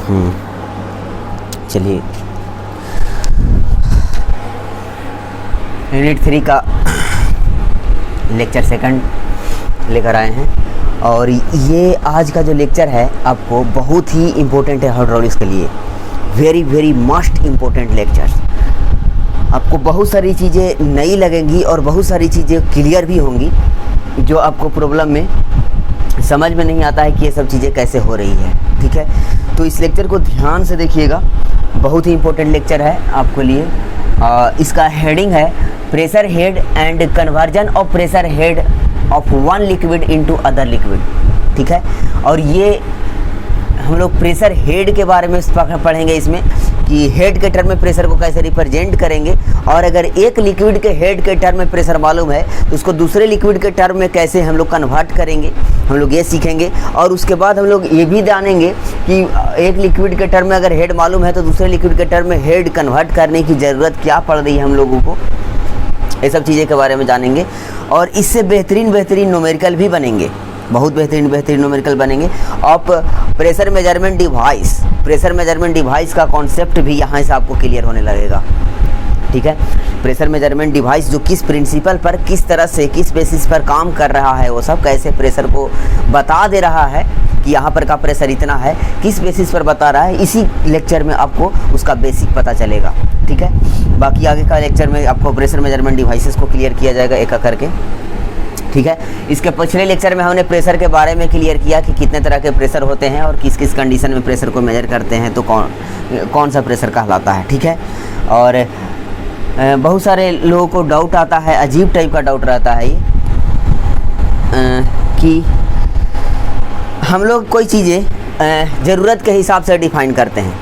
चलिए यूनिट 3 का lecture second लेकर आए हैं और ये आज का जो लेक्चर है आपको बहुत ही इम्पोर्टेंट है हाइड्रोलिक्स के लिए। Very very must important lecture. आपको बहुत सारी चीज़ें नई लगेंगी और बहुत सारी चीज़ें क्लियर भी होंगी जो आपको प्रॉब्लम में समझ में नहीं आता है कि ये सब चीज़ें कैसे हो रही है। ठीक है, तो इस लेक्चर को ध्यान से देखिएगा, बहुत ही इम्पोर्टेंट लेक्चर है आपके लिए। इसका हेडिंग है pressure head and conversion of pressure head of one liquid into other liquid. ठीक है, और ये हम लोग प्रेशर हेड के बारे में पढ़ेंगे इसमें कि हेड के टर्म में प्रेशर को कैसे रिप्रेजेंट करेंगे, और अगर एक लिक्विड के हेड के टर्म में प्रेशर मालूम है तो उसको दूसरे लिक्विड के टर्म में कैसे हम लोग कन्वर्ट करेंगे, हम लोग ये सीखेंगे। और उसके बाद हम लोग ये भी जानेंगे कि एक लिक्विड के टर्म में अगर हेड मालूम है तो दूसरे लिक्विड के टर्म में हेड कन्वर्ट करने की ज़रूरत क्या पड़ रही है हम लोगों को, ये सब चीज़ें के बारे में जानेंगे। और इससे बेहतरीन न्यूमेरिकल भी बनेंगे, बहुत बेहतरीन न्यूमेरिकल बनेंगे। आप प्रेशर मेजरमेंट डिवाइस का कॉन्सेप्ट भी यहाँ से आपको क्लियर होने लगेगा। ठीक है, प्रेशर मेजरमेंट डिवाइस जो किस प्रिंसिपल पर, किस तरह से, किस बेसिस पर काम कर रहा है, वो सब कैसे प्रेशर को बता दे रहा है कि यहाँ पर का प्रेशर इतना है, किस बेसिस पर बता रहा है, इसी लेक्चर में आपको उसका बेसिक पता चलेगा। ठीक है, बाकी आगे का लेक्चर में आपको प्रेशर मेजरमेंट डिवाइसेस को क्लियर किया जाएगा एक एक करके। ठीक है, इसके पिछले लेक्चर में हमने प्रेशर के बारे में क्लियर किया कि कितने तरह के प्रेशर होते हैं और किस किस कंडीशन में प्रेशर को मेजर करते हैं तो कौन सा प्रेशर कहलाता है। ठीक है, और बहुत सारे लोगों को डाउट आता है, अजीब टाइप का डाउट रहता है ये कि हम लोग कोई चीज़ें ज़रूरत के हिसाब से डिफ़ाइन करते हैं।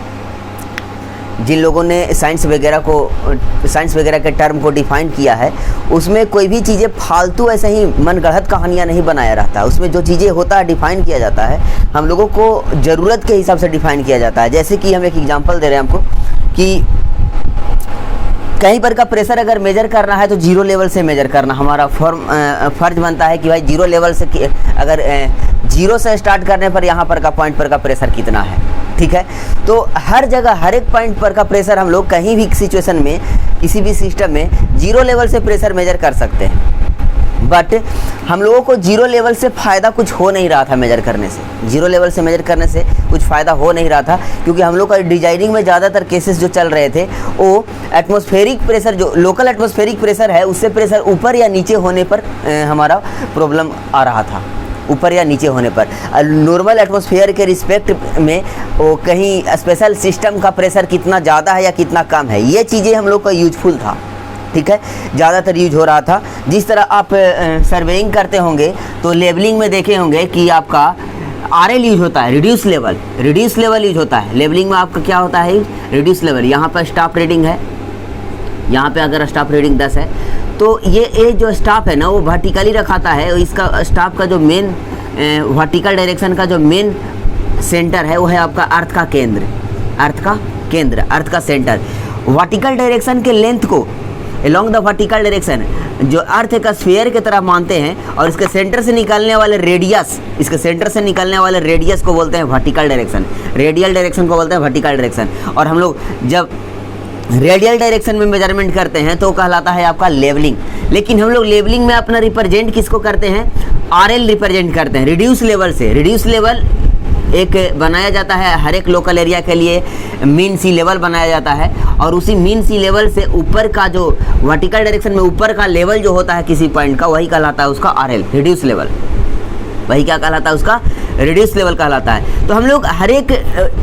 जिन लोगों ने साइंस वगैरह के टर्म को डिफ़ाइन किया है उसमें कोई भी चीज़ें फालतू ऐसे ही मनगढ़ंत कहानियाँ नहीं बनाया रहता है। उसमें जो चीज़ें होता है डिफ़ाइन किया जाता है, हम लोगों को ज़रूरत के हिसाब से डिफ़ाइन किया जाता है। जैसे कि हम एक एग्जांपल दे रहे हैं आपको कि कहीं पर का प्रेशर अगर मेजर करना है तो जीरो लेवल से मेजर करना हमारा फर्ज बनता है कि भाई जीरो लेवल से, अगर जीरो से स्टार्ट करने पर यहाँ पर का पॉइंट पर का प्रेशर कितना है। ठीक है, तो हर जगह हर एक पॉइंट पर का प्रेशर हम लोग कहीं भी सिचुएशन में, किसी भी सिस्टम में जीरो लेवल से प्रेशर मेजर कर सकते हैं। बट हम लोगों को जीरो लेवल से फ़ायदा कुछ हो नहीं रहा था मेजर करने से, जीरो लेवल से मेजर करने से कुछ फ़ायदा हो नहीं रहा था, क्योंकि हम लोग का डिजाइनिंग में ज़्यादातर केसेस जो चल रहे थे वो एटमॉस्फेरिक प्रेशर, जो लोकल एटमॉस्फेरिक प्रेशर है उससे प्रेशर ऊपर या नीचे होने पर हमारा प्रॉब्लम आ रहा था, ऊपर या नीचे होने पर। नॉर्मल एटमॉस्फेयर के रिस्पेक्ट में वो कहीं स्पेशल सिस्टम का प्रेशर कितना ज़्यादा है या कितना कम है, ये चीज़ें हम लोग का यूजफुल था। ठीक है, ज़्यादातर यूज हो रहा था। जिस तरह आप सर्वेइंग करते होंगे तो लेवलिंग में देखे होंगे कि आपका RL यूज होता है, रिड्यूस लेवल यूज होता है। लेवलिंग में आपका क्या होता है, रिड्यूस लेवल। यहाँ पर स्टाफ रीडिंग है, यहाँ पे अगर स्टाफ रीडिंग 10 है तो ये जो स्टाफ है ना वो वर्टिकली रखाता है। इसका स्टाफ का जो मेन वर्टिकल डायरेक्शन का जो मेन सेंटर है वो है आपका अर्थ का केंद्र, अर्थ का सेंटर। वर्टिकल डायरेक्शन के लेंथ को अलोंग द वर्टिकल डायरेक्शन जो अर्थ का स्फीयर की तरह मानते हैं, और इसके सेंटर से निकलने वाले रेडियस, को बोलते हैं वर्टिकल डायरेक्शन, रेडियल डायरेक्शन को बोलते हैं वर्टिकल डायरेक्शन। और हम लोग जब रेडियल डायरेक्शन में मेजरमेंट करते हैं तो कहलाता है आपका लेवलिंग। लेकिन हम लोग लेवलिंग में अपना रिप्रेजेंट किसको करते हैं, RL रिप्रेजेंट करते हैं, रिड्यूस लेवल से। रिड्यूस लेवल एक बनाया जाता है हर एक लोकल एरिया के लिए, मीन सी लेवल बनाया जाता है, और उसी मीन सी लेवल से ऊपर का जो वर्टिकल डायरेक्शन में ऊपर का लेवल जो होता है किसी पॉइंट का, वही कहलाता है उसका RL, रिड्यूस लेवल। वही क्या कहलाता है, उसका रिड्यूस लेवल कहलाता है। तो हम लोग हर एक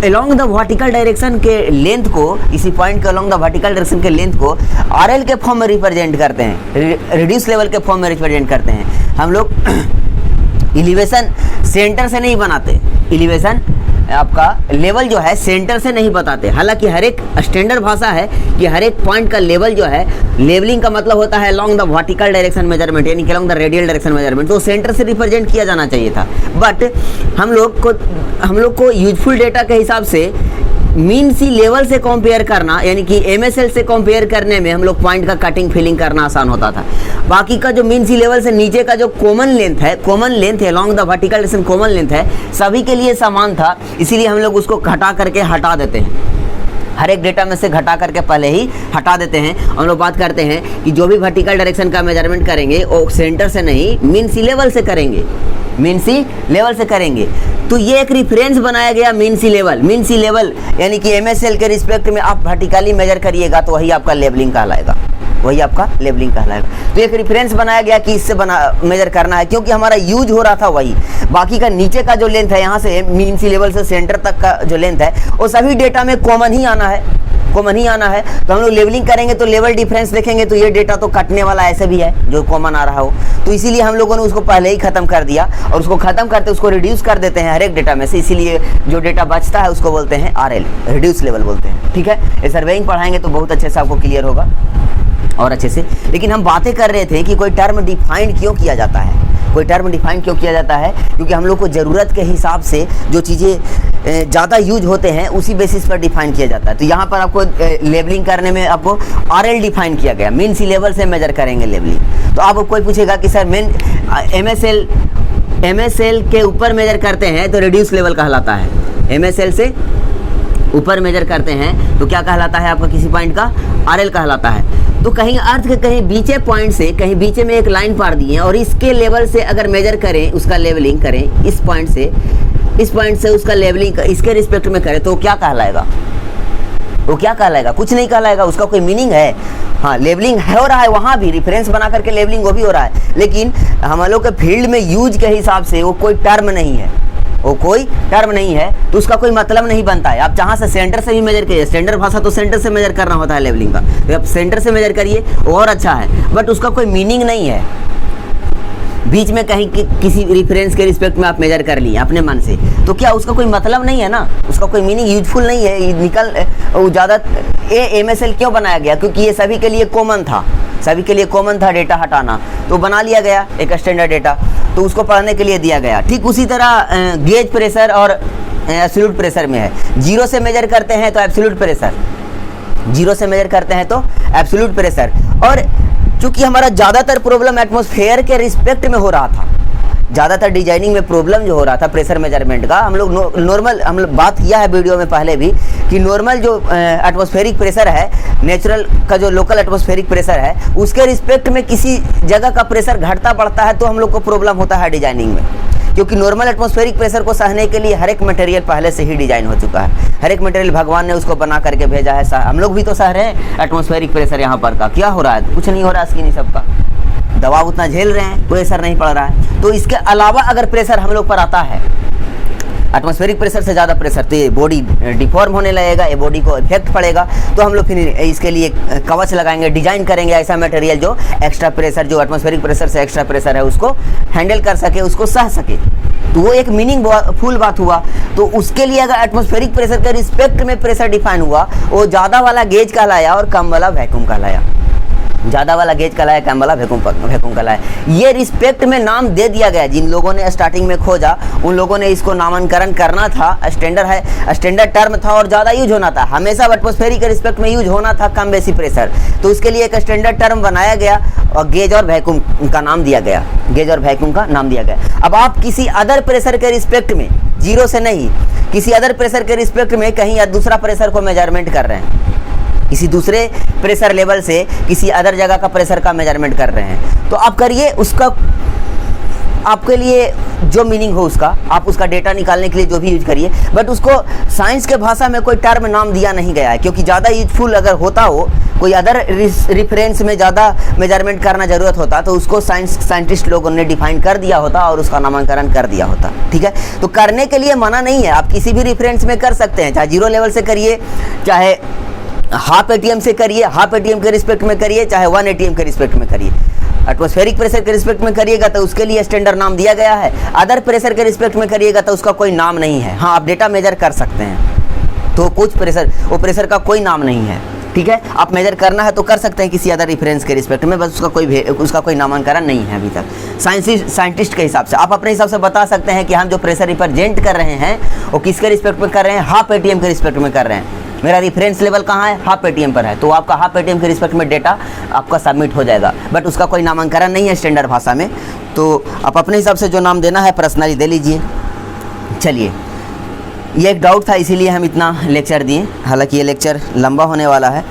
अलोंग द वर्टिकल डायरेक्शन के लेंथ को, इसी पॉइंट के अलोंग द वर्टिकल डायरेक्शन के लेंथ को RL के फॉर्म में रिप्रेजेंट करते हैं, रिड्यूस लेवल के फॉर्म में रिप्रेजेंट करते हैं। हम लोग एलिवेशन सेंटर से नहीं बनाते, एलिवेशन आपका लेवल जो है सेंटर से नहीं बताते। हालांकि हर एक स्टैंडर्ड भाषा है कि हर एक पॉइंट का लेवल जो है, लेवलिंग का मतलब होता है along the vertical direction measurement, यानी कि along the radial direction measurement, तो सेंटर से रिप्रेजेंट किया जाना चाहिए था। बट हम लोग को यूजफुल डेटा के हिसाब से मीन सी लेवल से कंपेयर करना, यानी कि MSL से कंपेयर करने में हम लोग पॉइंट का कटिंग फिलिंग करना आसान होता था। बाकी का जो मीन सी लेवल से नीचे का जो कॉमन लेंथ है along the vertical distance common length है, सभी के लिए समान था, इसीलिए हम लोग उसको घटा करके हटा देते हैं। हर एक डेटा में से घटा करके पहले ही हटा देते हैं। हम लोग बात करते हैं कि जो भी वर्टिकल डायरेक्शन का मेजरमेंट करेंगे वो सेंटर से नहीं मीन सी लेवल से करेंगे, मीन सी लेवल से करेंगे। तो ये एक रिफरेंस बनाया गया मीन सी लेवल यानी कि MSL के रिस्पेक्ट में आप वर्टिकली मेजर करिएगा तो वही आपका लेवलिंग कहलाएगा, तो एक रेफरेंस बनाया गया कि इससे मेजर करना है, क्योंकि हमारा यूज हो रहा था वही। बाकी का नीचे का जो लेंथ है, यहाँ से मीन सी लेवल से सेंटर तक का जो लेंथ है वो सभी डेटा में कॉमन ही आना है। तो हम लोग लेवलिंग करेंगे तो लेवल डिफरेंस देखेंगे तो ये डेटा तो कटने वाला ऐसे भी है जो कॉमन आ रहा हो, तो इसीलिए हम लोगों ने उसको पहले ही खत्म कर दिया और उसको खत्म करते उसको रिड्यूस कर देते हैं हर एक डेटा में से, इसीलिए जो डेटा बचता है उसको बोलते हैं RL, रिड्यूस लेवल बोलते हैं। ठीक है, ये सर्वेइंग पढ़ाएंगे तो बहुत अच्छे से आपको क्लियर होगा और अच्छे से। लेकिन हम बातें कर रहे थे कि कोई टर्म डिफाइंड क्यों किया जाता है, क्योंकि हम लोग को ज़रूरत के हिसाब से जो चीज़ें ज़्यादा यूज होते हैं उसी बेसिस पर डिफाइन किया जाता है। तो यहाँ पर आपको लेवलिंग करने में आपको RL डिफाइन किया गया, मीन सी लेवल से मेजर करेंगे लेवलिंग। तो आप कोई पूछेगा कि सर MSL के ऊपर मेजर करते हैं तो रिड्यूस लेवल कहलाता है, MSL से ऊपर मेजर करते हैं तो क्या कहलाता है आपका, किसी पॉइंट का RL कहलाता है। तो कहीं अर्थ के कहीं बीचे पॉइंट से कहीं बीचे में एक लाइन पार दी है और इसके लेवल से अगर मेजर करें, उसका लेवलिंग करें, इस पॉइंट से उसका लेवलिंग इसके रिस्पेक्ट में करें तो क्या कहलाएगा, कुछ नहीं कहलाएगा, उसका कोई मीनिंग है। हाँ, लेवलिंग हो रहा है वहाँ भी, रेफरेंस बना करके लेवलिंग वो भी हो रहा है, लेकिन हम लोग के फील्ड में यूज के हिसाब से वो कोई टर्म नहीं है, तो उसका कोई मतलब नहीं बनता है। आप जहाँ से सेंटर से भी मेजर करिए, स्टैंडर्ड भाषा तो सेंटर से मेजर करना होता है लेवलिंग का, तो आप सेंटर से मेजर करिए वो और अच्छा है, बट उसका कोई मीनिंग नहीं है। बीच में कहीं किसी रेफरेंस के रिस्पेक्ट में आप मेजर कर लिए अपने मन से, तो क्या उसका कोई मतलब नहीं है ना, उसका कोई मीनिंग यूजफुल नहीं है। ज़्यादा MSL क्यों बनाया गया, क्योंकि ये सभी के लिए कॉमन था डेटा हटाना, तो बना लिया गया एक स्टैंडर्ड डेटा, तो उसको पढ़ने के लिए दिया गया। ठीक उसी तरह गेज प्रेशर और एब्सोल्यूट प्रेशर में है, जीरो से मेजर करते हैं तो एब्सोल्यूट प्रेशर, और चूंकि हमारा ज़्यादातर प्रॉब्लम एटमॉस्फेयर के रिस्पेक्ट में हो रहा था, ज़्यादातर डिजाइनिंग में प्रॉब्लम जो हो रहा था प्रेशर मेजरमेंट का, हम लोग नॉर्मल हम लोग बात किया है वीडियो में पहले भी कि नॉर्मल जो एटमॉस्फेरिक प्रेशर है, नेचुरल का जो लोकल एटमॉस्फेरिक प्रेशर है, उसके रिस्पेक्ट में किसी जगह का प्रेशर घटता बढ़ता है तो हम लोग को प्रॉब्लम होता है डिजाइनिंग में, क्योंकि नॉर्मल एटमॉस्फेरिक प्रेशर को सहने के लिए हर एक मटेरियल पहले से ही डिजाइन हो चुका है, हर एक मटेरियल भगवान ने उसको बना करके भेजा है। हम लोग भी तो सह रहे हैं एटमॉस्फेरिक प्रेशर यहाँ पर का, क्या हो रहा है, कुछ नहीं हो रहा है, स्किन सबका दबाव उतना झेल रहे हैं, कोई असर नहीं पड़ रहा है। तो इसके अलावा अगर प्रेशर हम लोग पर आता है, एटमॉस्फेरिक प्रेशर से ज़्यादा प्रेशर, तो ये बॉडी डिफॉर्म होने लगेगा, ये बॉडी को इफेक्ट पड़ेगा, तो हम लोग फिर इसके लिए कवच लगाएंगे, डिजाइन करेंगे ऐसा मटेरियल जो एक्स्ट्रा प्रेशर, जो एटमॉस्फेरिक प्रेशर से एक्स्ट्रा प्रेशर है उसको हैंडल कर सके, उसको सह सके। तो वो एक मीनिंग फुल बात हुआ। तो उसके लिए अगर एटमॉस्फेरिक प्रेशर के रिस्पेक्ट में प्रेशर डिफाइन हुआ, वो ज़्यादा वाला गेज कहलाया और कम वाला वैक्यूम कहलाया, ज़्यादा वाला गेज कहलाया, कम वाला वैक्यूम कहलाया। ये रिस्पेक्ट में नाम दे दिया गया, जिन लोगों ने स्टार्टिंग में खोजा उन लोगों ने इसको नामांकन करना था, स्टैंडर्ड टर्म था और ज़्यादा यूज होना था, हमेशा एटमॉस्फेरिक के रिस्पेक्ट में यूज होना था कम बेसी प्रेशर, तो उसके लिए एक स्टैंडर्ड टर्म बनाया गया और गेज और वैक्यूम का नाम दिया गया, अब आप किसी अदर प्रेशर के रिस्पेक्ट में, जीरो से नहीं, किसी अदर प्रेशर के रिस्पेक्ट में कहीं दूसरा प्रेशर को मेजरमेंट कर रहे हैं, किसी दूसरे प्रेशर लेवल से किसी अदर जगह का प्रेशर का मेजरमेंट कर रहे हैं, तो आप करिए, उसका आपके लिए जो मीनिंग हो उसका, आप उसका डेटा निकालने के लिए जो भी यूज करिए, बट उसको साइंस के भाषा में कोई टर्म नाम दिया नहीं गया है, क्योंकि ज़्यादा यूजफुल अगर होता हो, कोई अदर रेफरेंस में ज़्यादा मेजरमेंट करना ज़रूरत होता तो उसको साइंटिस्ट लोगों ने डिफाइन कर दिया होता और उसका नामांकन कर दिया होता। ठीक है, तो करने के लिए मना नहीं है, आप किसी भी रेफरेंस में कर सकते हैं, चाहे जीरो लेवल से करिए, चाहे हाफ ATM से करिए, हाफ ATM के रिस्पेक्ट में करिए, चाहे 1 ATM के रिस्पेक्ट में करिए। एटमॉस्फेरिक प्रेशर के रिस्पेक्ट में करिएगा तो उसके लिए स्टैंडर्ड नाम दिया गया है, अदर प्रेशर के रिस्पेक्ट में करिएगा तो उसका कोई नाम नहीं है। हाँ, आप डेटा मेजर कर सकते हैं, तो कुछ प्रेशर, वो प्रेशर का कोई नाम नहीं है, ठीक है। आप मेजर करना है तो कर सकते हैं किसी अदर रेफरेंस के रिस्पेक्ट में, बस उसका कोई नामांकन नहीं है अभी तक। साइंटिस्ट के हिसाब से आप अपने हिसाब से बता सकते हैं कि हम जो प्रेशर रिप्रेजेंट कर रहे हैं वो किसके रिस्पेक्ट में कर रहे हैं, हाफ एटीएम के रिस्पेक्ट में कर रहे हैं। मेरा रेफरेंस लेवल कहाँ है, हाफ एटीएम पर है, तो आपका हाफ एटीएम के रिस्पेक्ट में डेटा आपका सबमिट हो जाएगा, बट उसका कोई नामांकन नहीं है स्टैंडर्ड भाषा में। तो आप अपने हिसाब से जो नाम देना है पर्सनली दे लीजिए। चलिए, ये एक डाउट था इसीलिए हम इतना लेक्चर दिए। हालांकि ये लेक्चर लंबा होने वाला है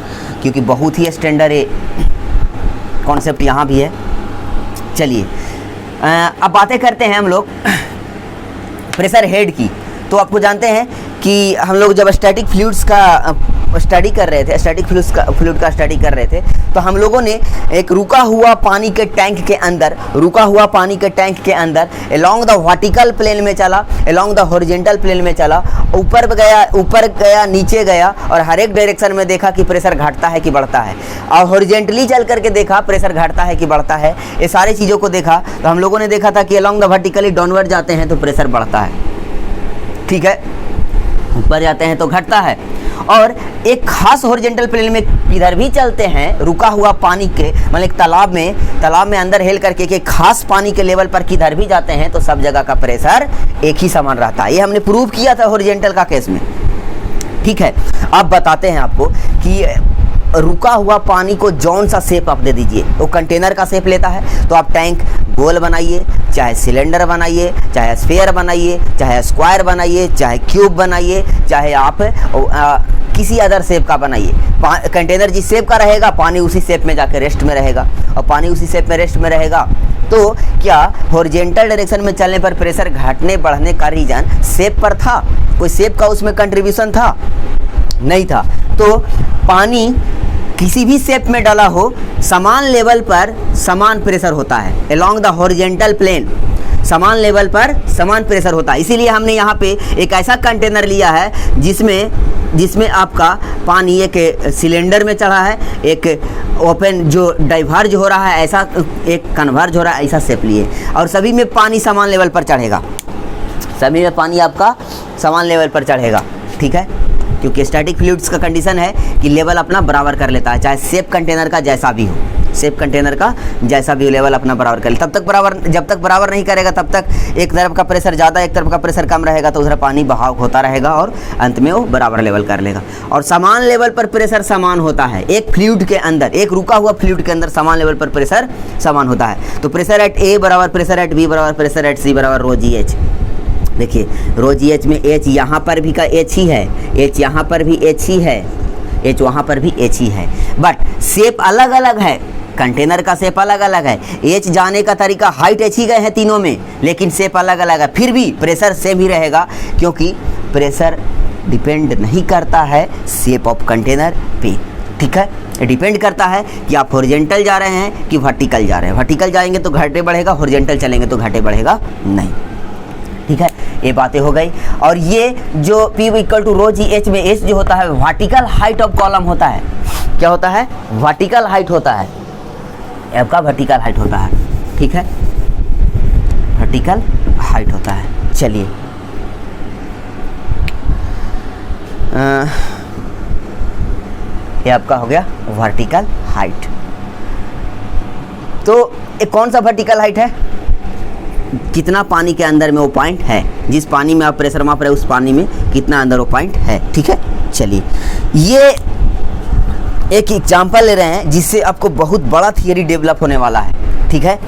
क्योंकि बहुत ही स्टैंडर्ड कॉन्सेप्ट यहाँ भी है। चलिए अब बातें करते हैं हम लोग प्रेशर हेड की। तो आपको जानते हैं कि हम लोग जब स्टैटिक फ्लूइड्स का स्टडी कर रहे थे, फ्लूइड का स्टडी कर रहे थे, तो हम लोगों ने एक रुका हुआ पानी के टैंक के अंदर अलोंग द वर्टिकल प्लेन में चला, अलोंग द हॉरिजॉन्टल प्लेन में चला, ऊपर गया, नीचे गया, और हर एक डायरेक्शन में देखा कि प्रेशर घटता है कि बढ़ता है, और हॉरिजॉन्टली चल करके देखा प्रेशर घटता है कि बढ़ता है। ये सारी चीज़ों को देखा तो हम लोगों ने देखा था कि अलोंग द वर्टिकली डाउनवर्ड जाते हैं तो प्रेशर बढ़ता है, ठीक है, ऊपर जाते हैं तो घटता है। और एक खास हॉरिजॉन्टल प्लेन में किधर भी चलते हैं, रुका हुआ पानी के मतलब तालाब में अंदर हेल करके के खास पानी के लेवल पर किधर भी जाते हैं तो सब जगह का प्रेशर एक ही समान रहता है। ये हमने प्रूव किया था हॉरिजॉन्टल का केस में, ठीक है। अब बताते हैं आपको कि रुका हुआ पानी को जौन सा शेप आप दे दीजिए, वो कंटेनर का शेप लेता है। तो आप टैंक गोल बनाइए, चाहे सिलेंडर बनाइए, चाहे स्फीयर बनाइए, चाहे स्क्वायर बनाइए, चाहे क्यूब बनाइए, चाहे आप किसी अदर शेप का बनाइए। कंटेनर जिस शेप का रहेगा पानी उसी शेप में जाकर रेस्ट में रहेगा, और पानी उसी शेप में रेस्ट में रहेगा। तो क्या हॉरिजॉन्टल डायरेक्शन में चलने पर प्रेशर घटने बढ़ने का रीजन शेप पर था? कोई शेप का उसमें कंट्रीब्यूशन था? नहीं था। तो पानी किसी भी शेप में डाला हो, समान लेवल पर समान प्रेशर होता है। अलोंग द हॉरिजॉन्टल प्लेन समान लेवल पर समान प्रेशर होता है। इसीलिए हमने यहाँ पे एक ऐसा कंटेनर लिया है जिसमें आपका पानी एक सिलेंडर में चढ़ा है, एक ओपन जो डाइवर्ज हो रहा है ऐसा, एक कन्वर्ज हो रहा है ऐसा शेप लिए, और सभी में पानी समान लेवल पर चढ़ेगा, सभी में पानी आपका समान लेवल पर चढ़ेगा, ठीक है। क्योंकि स्टैटिक फ्लूइड्स का कंडीशन है कि लेवल अपना बराबर कर लेता है, चाहे शेप कंटेनर का जैसा भी हो, शेप कंटेनर का जैसा भी हो लेवल अपना बराबर कर ले। जब तक बराबर नहीं करेगा तब तक एक तरफ का प्रेशर ज़्यादा एक तरफ का प्रेशर कम रहेगा, तो उधर पानी बहाव होता रहेगा और अंत में वो बराबर लेवल कर लेगा। और समान लेवल पर प्रेशर समान होता है एक फ्लूइड के अंदर, एक रुका हुआ फ्लूइड के अंदर समान लेवल पर प्रेशर समान होता है। तो प्रेशर एट ए बराबर प्रेशर एट बी बराबर प्रेशर एट सी बराबर रो जी एच। देखिए रो जी एच में एच यहाँ पर भी का एच ही है, एच यहाँ पर भी एच ही है, एच वहाँ पर भी एच ही है, बट शेप अलग अलग है, कंटेनर का शेप अलग अलग है। एच जाने का तरीका हाइट एच ही गए हैं तीनों में, लेकिन शेप अलग अलग है, फिर भी प्रेशर सेम ही रहेगा, क्योंकि प्रेशर डिपेंड नहीं करता है शेप ऑफ कंटेनर पे, ठीक है। डिपेंड करता है कि आप हॉरिजॉन्टल जा रहे हैं कि वर्टिकल जा रहे हैं। वर्टिकल जाएंगे तो घाटे बढ़ेगा, हॉरिजॉन्टल चलेंगे तो घाटे बढ़ेगा नहीं, ठीक है। ये बातें हो गई। और ये जो P equal to rho G H में एच जो होता है वर्टिकल हाइट ऑफ कॉलम होता है, क्या होता है? वर्टिकल हाइट होता है, आपका वर्टिकल हाइट होता है, ठीक है, वर्टिकल हाइट होता है। चलिए ये आपका हो गया वर्टिकल हाइट। तो ये कौन सा वर्टिकल हाइट है? कितना पानी के अंदर में वो पॉइंट है, जिस पानी में आप प्रेशर माप रहे हैं उस पानी में कितना अंदर वो पॉइंट है, ठीक है। चलिए ये एक एग्जांपल ले रहे हैं जिससे आपको बहुत बड़ा थियरी डेवलप होने वाला है, ठीक है।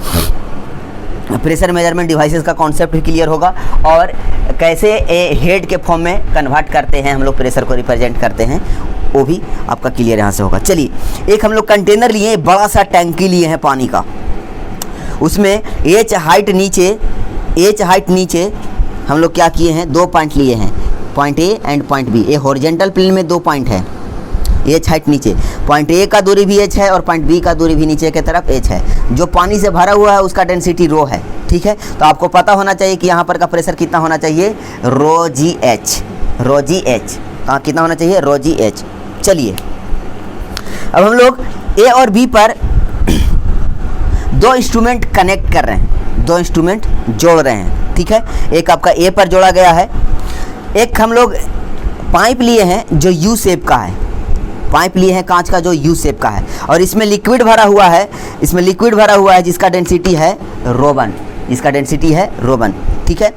प्रेशर मेजरमेंट डिवाइसेस का कॉन्सेप्ट भी क्लियर होगा, और कैसे हेड के फॉर्म में कन्वर्ट करते हैं हम लोग, प्रेशर को रिप्रेजेंट करते हैं, वो भी आपका क्लियर यहाँ से होगा। चलिए एक हम लोग कंटेनर लिए, बड़ा सा टैंकी लिए हैं पानी का, उसमें एच हाइट नीचे हम लोग क्या किए हैं, 2 पॉइंट लिए हैं, point A and point B. A horizontal plane में 2 पॉइंट है, एच हाइट नीचे, पॉइंट ए का दूरी भी एच है और पॉइंट बी का दूरी भी नीचे की तरफ एच है। जो पानी से भरा हुआ है उसका डेंसिटी रो है, ठीक है। तो आपको पता होना चाहिए कि यहाँ पर का प्रेशर कितना होना चाहिए, रो जी एच, रो जी एच कितना होना चाहिए, रो जी एच। चलिए अब हम लोग ए और बी पर 2 इंस्ट्रूमेंट कनेक्ट कर रहे हैं, 2 इंस्ट्रूमेंट जोड़ रहे हैं, ठीक है। एक आपका ए पर जोड़ा गया है, एक हम लोग पाइप लिए हैं जो यू शेप का है, पाइप लिए हैं कांच का जो यू शेप का है, और इसमें लिक्विड भरा हुआ है, इसमें लिक्विड भरा हुआ है जिसका डेंसिटी है ρ1, इसका डेंसिटी है ρ1। ठीक है,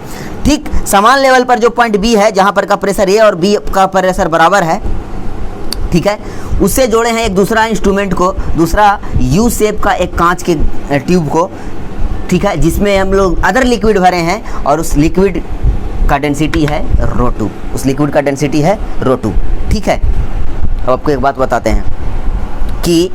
ठीक समान लेवल पर जो पॉइंट बी है जहाँ पर का प्रेशर ए और बी का प्रेशर बराबर है, ठीक है, उससे जोड़े हैं एक दूसरा इंस्ट्रूमेंट को, दूसरा यू शेप का एक कांच के ट्यूब को, ठीक है, जिसमें हम लोग अदर लिक्विड भरे हैं और उस लिक्विड का डेंसिटी है ρ2, उस लिक्विड का डेंसिटी है ρ2। ठीक है, अब आपको एक बात बताते हैं कि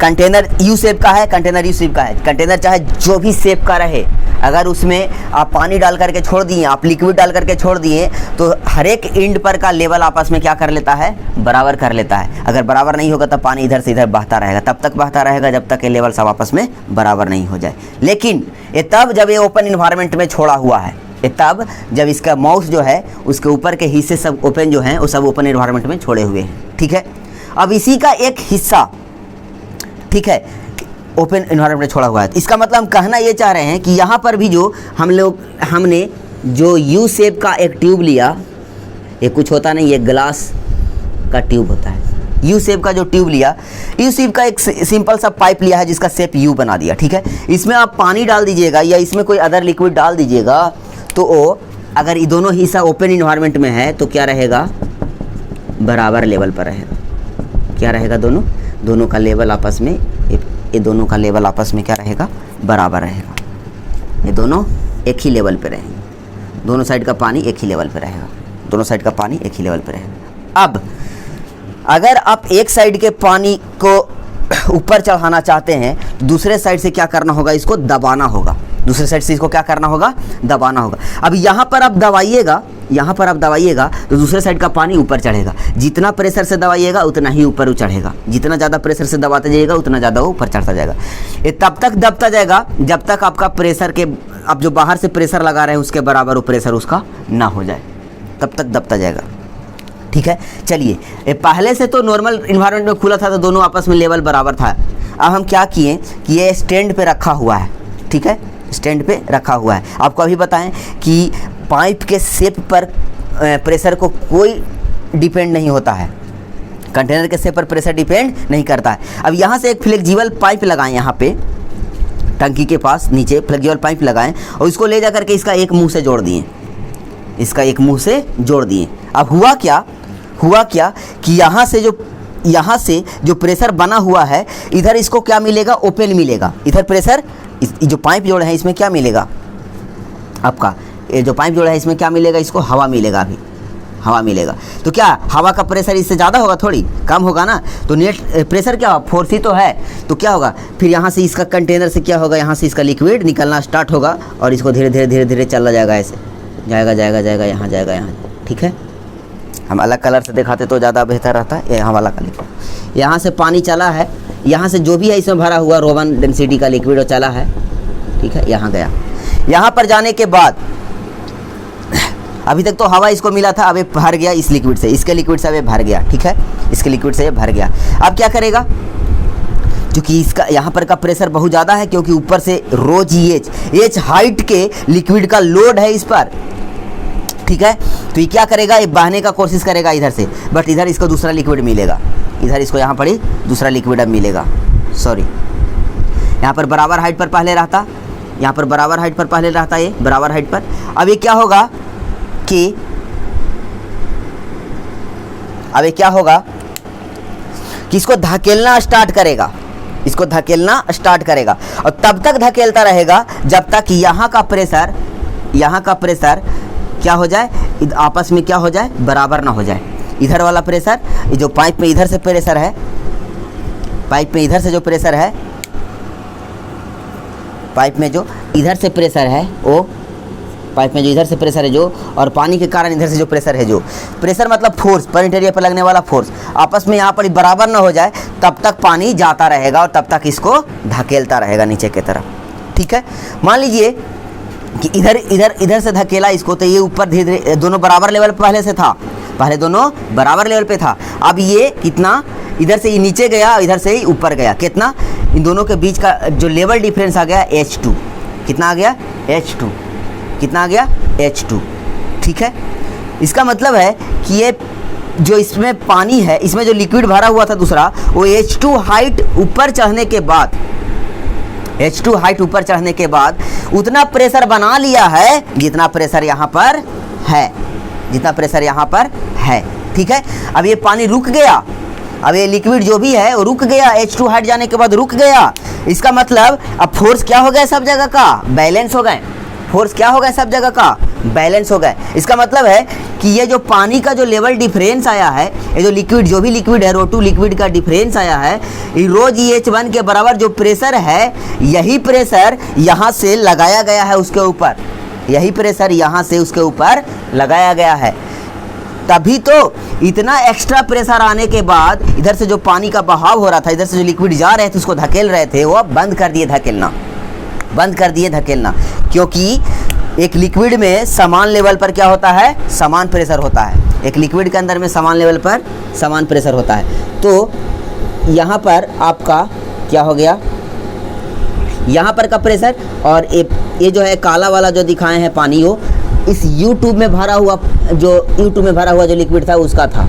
कंटेनर यू शेप का है, कंटेनर यू शेप का है, कंटेनर चाहे जो भी शेप का रहे, अगर उसमें आप पानी डाल करके छोड़ दिए, आप लिक्विड डाल करके छोड़ दिए, तो हर एक एंड पर का लेवल आपस में क्या कर लेता है, बराबर कर लेता है। अगर बराबर नहीं होगा तब पानी इधर से इधर बहता रहेगा, तब तक बहता रहेगा जब तक ये लेवल सब आपस में बराबर नहीं हो जाए। लेकिन ये तब जब ये ओपन इन्वायरमेंट में छोड़ा हुआ है, ये तब जब इसका माउथ जो है उसके ऊपर के हिस्से सब ओपन जो हैं वो सब ओपन इन्वायरमेंट में छोड़े हुए हैं। ठीक है, अब इसी का एक हिस्सा, ठीक है, ओपन एनवायरनमेंट में छोड़ा हुआ है। इसका मतलब हम कहना ये चाह रहे हैं कि यहाँ पर भी जो हमने जो यू शेप का एक ट्यूब लिया, ये कुछ होता नहीं, ये ग्लास का ट्यूब होता है, यू शेप का जो ट्यूब लिया, यू शेप का एक सिंपल सा पाइप लिया है जिसका शेप यू बना दिया। ठीक है, इसमें आप पानी डाल दीजिएगा या इसमें कोई अदर लिक्विड डाल दीजिएगा, तो वो अगर ये दोनों हिस्सा ओपन इन्वायरमेंट में है तो क्या रहेगा, बराबर लेवल पर रहेगा। क्या रहेगा, दोनों का लेवल आपस में, ये दोनों का लेवल आपस में क्या रहेगा, बराबर रहेगा। ये दोनों एक ही लेवल पे रहेंगे, दोनों साइड का पानी एक ही लेवल पे रहेगा, दोनों साइड का पानी एक ही लेवल पे रहेगा। अब अगर आप एक साइड के पानी को ऊपर चढ़ाना चाहते हैं तो दूसरे साइड से क्या करना होगा, इसको दबाना होगा, दूसरे साइड से इसको क्या करना होगा, दबाना होगा। अब यहाँ पर आप दबाइएगा, यहाँ पर आप दबाइएगा तो दूसरे साइड का पानी ऊपर चढ़ेगा, जितना प्रेशर से दबाइएगा उतना ही ऊपर चढ़ेगा, जितना ज़्यादा प्रेशर से दबाते जाइएगा उतना ज़्यादा वो ऊपर चढ़ता जाएगा। ये तब तक दबता जाएगा जब तक आपका प्रेशर के, आप जो बाहर से प्रेशर लगा रहे हैं उसके बराबर वो प्रेशर उसका ना हो जाए, तब तक दबता जाएगा। ठीक है, चलिए, पहले से तो नॉर्मल इन्वायरमेंट में खुला था तो दोनों आपस में लेवल बराबर था। अब हम क्या किए कि ये स्टैंड पे रखा हुआ है, ठीक है, स्टैंड पे रखा हुआ है। आपको अभी बताएं कि पाइप के शेप पर प्रेशर को कोई डिपेंड नहीं होता है, कंटेनर के शेप पर प्रेशर डिपेंड नहीं करता है। अब यहाँ से एक फ्लेक्सिबल पाइप लगाएं, यहाँ पे टंकी के पास नीचे फ्लेक्सिबल पाइप लगाएं और इसको ले जा करके इसका एक मुंह से जोड़ दिए, इसका एक मुंह से जोड़ दिए। अब हुआ क्या कि यहाँ से जो प्रेशर बना हुआ है इधर इसको क्या मिलेगा, ओपन मिलेगा। इधर प्रेशर, जो पाइप जोड़े हैं इसमें क्या मिलेगा आपका, ये जो पाइप जोड़ा है इसमें क्या मिलेगा, इसको हवा मिलेगा, अभी हवा मिलेगा। तो क्या हवा का प्रेशर इससे ज़्यादा होगा, थोड़ी कम होगा ना, तो नेट प्रेशर क्या होगा, फोर्स ही तो है। तो क्या होगा, फिर यहाँ से इसका कंटेनर से क्या होगा, यहाँ से इसका लिक्विड निकलना स्टार्ट होगा और इसको धीरे धीरे चला जाएगा, ऐसे जाएगा यहाँ जाएगा। ठीक है, हम अलग कलर से दिखाते तो ज़्यादा बेहतर रहता है। यहाँ वाला का लिक्विड, यहाँ से पानी चला है, यहाँ से जो भी है इसमें भरा हुआ ρ1 डेंसिटी का लिक्विड वो चला है, ठीक है, यहाँ गया। यहाँ पर जाने के बाद अभी तक तो हवा इसको मिला था, अब ये भर गया इस लिक्विड से, इसके लिक्विड से अब ये भर गया, ठीक है, इसके लिक्विड से ये भर गया। अब क्या करेगा, क्योंकि इसका यहाँ पर का प्रेशर बहुत ज़्यादा है, क्योंकि ऊपर से ρgh हाइट के लिक्विड का लोड है इस पर, ठीक है, तो ये क्या करेगा, ये बहने का कोशिश करेगा इधर से, बट इधर इसको दूसरा लिक्विड मिलेगा, इधर इसको यहाँ पर ही दूसरा लिक्विड अब मिलेगा। सॉरी, यहाँ पर बराबर हाइट पर पहले रहता, यहाँ पर बराबर हाइट पर पहले रहता, ये बराबर हाइट पर। अब ये क्या होगा कि अब ये क्या होगा कि इसको धकेलना स्टार्ट करेगा, इसको धकेलना स्टार्ट करेगा और तब तक धकेलता रहेगा जब तक यहाँ का प्रेशर क्या हो जाए, आपस में क्या हो जाए, बराबर ना हो जाए। इधर वाला प्रेशर, जो पाइप में इधर से प्रेशर है, पाइप में इधर से जो प्रेशर है, पाइप में जो इधर से प्रेशर है वो, पाइप में जो इधर से प्रेशर है जो, और पानी के कारण इधर से जो प्रेशर है, जो प्रेशर मतलब फोर्स, पर इंटीरियर पर लगने वाला फोर्स, आपस में यहाँ पर बराबर ना हो जाए तब तक पानी जाता रहेगा और तब तक इसको धकेलता रहेगा नीचे की तरफ। ठीक है, मान लीजिए कि इधर से धकेला इसको, तो ये ऊपर धीरे धीरे दोनों बराबर लेवल पर पहले से था, पहले दोनों बराबर लेवल पे था। अब ये कितना, इधर से ये नीचे गया, इधर से ही ऊपर गया, कितना, इन दोनों के बीच का जो लेवल डिफरेंस आ गया H2, कितना आ गया H2, कितना आ गया H2। ठीक है, इसका मतलब है कि ये जो इसमें पानी है, इसमें जो लिक्विड भरा हुआ था दूसरा, वो H2 हाइट ऊपर चढ़ने के बाद, H2 हाइट ऊपर चढ़ने के बाद उतना प्रेशर बना लिया है जितना प्रेशर यहाँ पर है, जितना प्रेशर यहाँ पर है। ठीक है, अब ये पानी रुक गया, अब ये लिक्विड जो भी है वो रुक गया, H2 हाइट जाने के बाद रुक गया। इसका मतलब अब फोर्स क्या हो गया, सब जगह का बैलेंस हो गए। फोर्स क्या हो गया, सब जगह का बैलेंस हो गए। इसका मतलब है कि ये जो पानी का जो लेवल डिफरेंस आया है, ये जो लिक्विड, जो भी लिक्विड है, रो2 लिक्विड का डिफरेंस आया है, रो GH1 के बराबर जो प्रेशर है, यही प्रेशर यहाँ से लगाया गया है उसके ऊपर, यही प्रेशर यहाँ से उसके ऊपर लगाया गया है। तभी तो इतना एक्स्ट्रा प्रेशर आने के बाद इधर से जो पानी का बहाव हो रहा था, इधर से जो लिक्विड जा रहे थे उसको धकेल रहे थे, वो अब बंद कर दिए धकेलना, बंद कर दिए धकेलना। क्योंकि एक लिक्विड में समान लेवल पर क्या होता है, समान प्रेशर होता है। एक लिक्विड के अंदर में समान लेवल पर समान प्रेशर होता है। तो यहाँ पर आपका क्या हो गया, यहाँ पर का प्रेशर और ये जो है काला वाला जो दिखाए हैं पानी, वो इस U-ट्यूब में भरा हुआ, जो U-ट्यूब में भरा हुआ जो लिक्विड था उसका था।